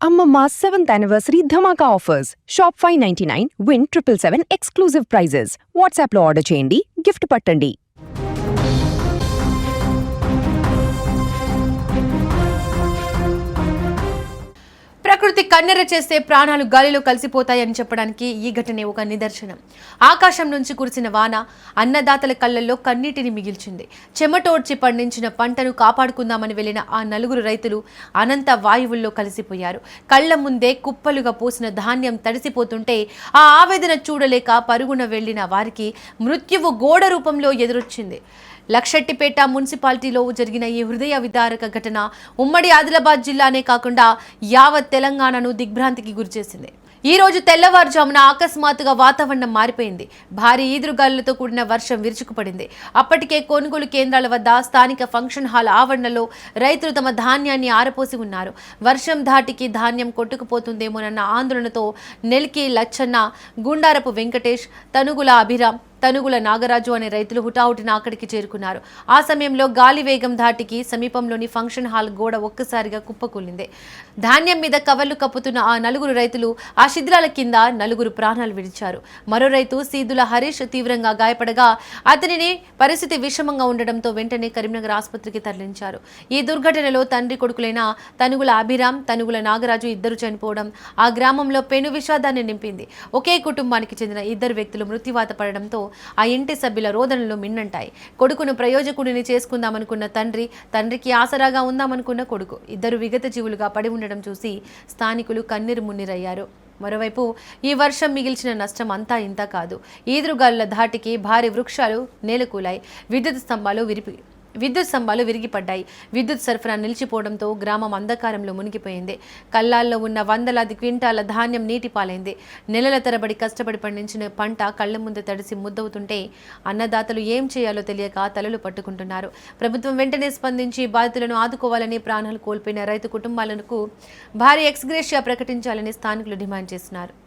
Amma 7th anniversary Dhamaka offers. Shop 599, win 777 exclusive prizes. WhatsApp lo order cheyandi, gift pattandi. ప్రకృతి కన్నెర చేస్తే ప్రాణాలు గాలిలో కలిసిపోతాయని చెప్పడానికి ఈ ఘటనే ఒక నిదర్శనం. ఆకాశం నుంచి కురిసిన వాన అన్నదాతల కళ్ళల్లో కన్నీటిని మిగిల్చింది. చెమటోడ్చి పండించిన పంటను కాపాడుకుందామని వెళ్లిన ఆ నలుగురు రైతులు అనంత వాయువుల్లో కలిసిపోయారు. కళ్ల ముందే కుప్పలుగా పోసిన ధాన్యం తడిసిపోతుంటే ఆ ఆవేదన చూడలేక పరుగున వెళ్లిన వారికి మృత్యువు గోడ రూపంలో ఎదురొచ్చింది. లక్షెట్టిపేట మున్సిపాలిటీలో జరిగిన ఈ హృదయ విదారక ఘటన ఉమ్మడి ఆదిలాబాద్ జిల్లానే కాకుండా యావత్ తెలంగాణను దిగ్భ్రాంతికి గురిచేసింది. ఈ రోజు తెల్లవారుజామున అకస్మాత్తుగా వాతావరణం మారిపోయింది. భారీ ఈదురుగాలులతో కూడిన వర్షం విరుచుకుపడింది. అప్పటికే కొనుగోలు కేంద్రాల వద్ద స్థానిక ఫంక్షన్ హాల్ ఆవరణలో రైతులు తమ ధాన్యాన్ని ఆరపోసి ఉన్నారు. వర్షం ధాటికి ధాన్యం కొట్టుకుపోతుందేమోనన్న ఆందోళనతో నెల్కి లచ్చన్న, గుండారపు వెంకటేష్, తనుగుల అభిరామ్, తనుగుల నాగరాజు అనే రైతులు హుటాహుటిన అక్కడికి చేరుకున్నారు. ఆ సమయంలో గాలి వేగం ధాటికి సమీపంలోని ఫంక్షన్ హాల్ గోడ ఒక్కసారిగా కుప్పకూలింది. ధాన్యం మీద కవర్లు కప్పుతున్న ఆ నలుగురు రైతులు ఆ శిథిలాల కింద నలుగురు ప్రాణాలు విడిచారు. మరో రైతు సీదుల హరీష్ తీవ్రంగా గాయపడగా అతనిని పరిస్థితి విషమంగా ఉండడంతో వెంటనే కరీంనగర్ ఆసుపత్రికి తరలించారు. ఈ దుర్ఘటనలో తండ్రి కొడుకులైన తనుగుల అభిరామ్, తనుగుల నాగరాజు ఇద్దరు చనిపోవడం ఆ గ్రామంలో పెను విషాదాన్ని నింపింది. ఒకే కుటుంబానికి చెందిన ఇద్దరు వ్యక్తులు మృత్యువాత పడడంతో ఆ ఇంటి సభ్యుల రోదనలు మిన్నంటాయి. కొడుకును ప్రయోజకుడిని చేసుకుందామనుకున్న తండ్రికి ఆసరాగా ఉందామనుకున్న కొడుకు ఇద్దరు విగత జీవులుగా పడి ఉండడం చూసి స్థానికులు కన్నీరు మున్నీరయ్యారు. మరోవైపు ఈ వర్షం మిగిల్చిన నష్టం అంతా ఇంత కాదు. ఈదురుగాలుల ధాటికి భారీ వృక్షాలు నేలకూలాయి. విద్యుత్ స్తంభాలు విరిగిపడ్డాయి. విద్యుత్ సరఫరా నిలిచిపోవడంతో గ్రామం అంధకారంలో మునిగిపోయింది. కళ్ళాల్లో ఉన్న వందలాది క్వింటాల ధాన్యం నీటి పాలైంది. నెలల తరబడి కష్టపడి పండించిన పంట కళ్ల ముందు తడిసి ముద్దవుతుంటే అన్నదాతలు ఏం చేయాలో తెలియక తలలు పట్టుకుంటున్నారు. ప్రభుత్వం వెంటనే స్పందించి బాధితులను ఆదుకోవాలని, ప్రాణాలు కోల్పోయిన రైతు కుటుంబాలకు భారీ ఎక్స్గ్రేషియా ప్రకటించాలని స్థానికులు డిమాండ్ చేస్తున్నారు.